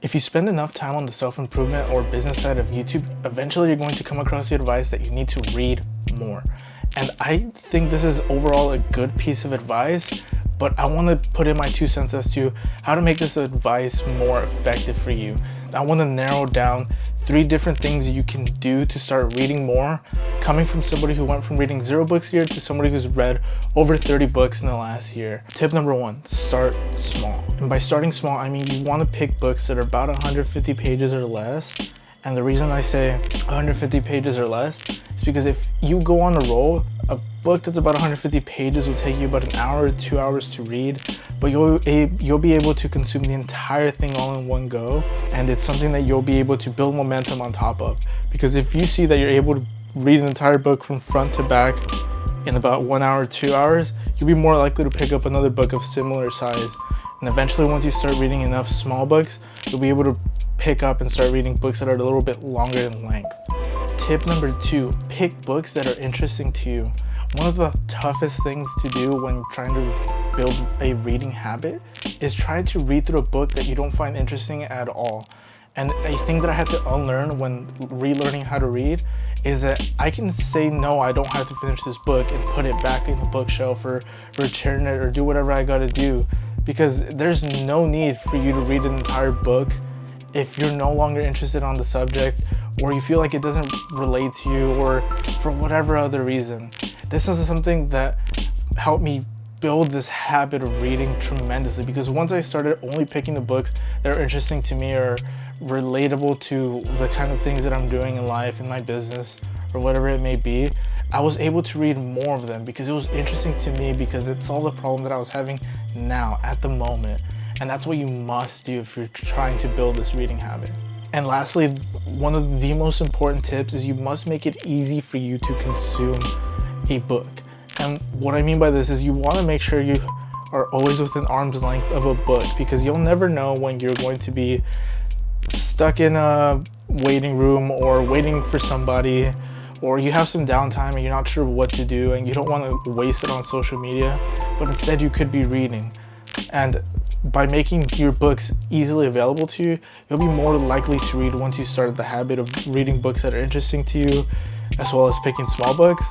If you spend enough time on the self-improvement or business side of YouTube, eventually you're going to come across the advice that you need to read more. And I think this is overall a good piece of advice, but I want to put in my 2 cents as to how to make this advice more effective for you. I want to narrow down 3 different things you can do to start reading more, coming from somebody who went from reading 0 books a year to somebody who's read over 30 books in the last year. Tip number 1, start small. And by starting small, I mean you want to pick books that are about 150 pages or less. And the reason I say 150 pages or less is because if you go on a roll, a book that's about 150 pages will take you about an hour or 2 hours to read, but you'll be able to consume the entire thing all in one go. And it's something that you'll be able to build momentum on top of. Because if you see that you're able to read an entire book from front to back in about 1 hour, 2 hours, you'll be more likely to pick up another book of similar size. And eventually, once you start reading enough small books, you'll be able to pick up and start reading books that are a little bit longer in length. Tip number 2, pick books that are interesting to you. One of the toughest things to do when trying to build a reading habit is try to read through a book that you don't find interesting at all. And a thing that I had to unlearn when relearning how to read is that I can say, no, I don't have to finish this book and put it back in the bookshelf or return it or do whatever I gotta do, because there's no need for you to read an entire book if you're no longer interested on the subject, or you feel like it doesn't relate to you, or for whatever other reason. This is something that helped me build this habit of reading tremendously, because once I started only picking the books that are interesting to me or relatable to the kind of things that I'm doing in life, in my business, or whatever it may be, I was able to read more of them because it was interesting to me, because it solved a problem that I was having now, at the moment. And that's what you must do if you're trying to build this reading habit. And lastly, one of the most important tips is you must make it easy for you to consume a book. And what I mean by this is you want to make sure you are always within arm's length of a book, because you'll never know when you're going to be stuck in a waiting room or waiting for somebody, or you have some downtime and you're not sure what to do and you don't want to waste it on social media, but instead you could be reading. And by making your books easily available to you, you'll be more likely to read once you start the habit of reading books that are interesting to you, as well as picking small books.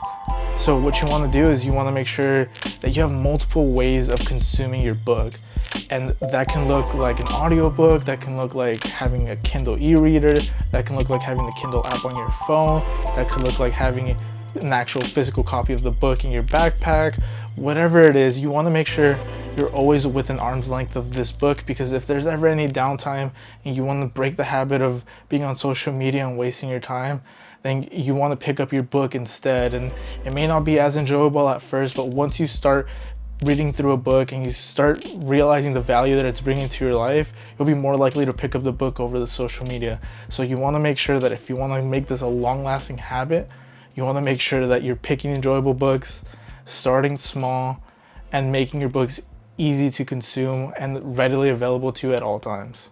So what you want to do is you want to make sure that you have multiple ways of consuming your book. And that can look like an audiobook, that can look like having a Kindle e-reader, that can look like having the Kindle app on your phone, that could look like having an actual physical copy of the book in your backpack. Whatever it is, you want to make sure you're always within arm's length of this book, because if there's ever any downtime and you want to break the habit of being on social media and wasting your time, then you want to pick up your book instead. And it may not be as enjoyable at first, but once you start reading through a book and you start realizing the value that it's bringing to your life, you'll be more likely to pick up the book over the social media. So you want to make sure that if you want to make this a long-lasting habit, you want to make sure that you're picking enjoyable books, starting small, and making your books easy to consume and readily available to you at all times.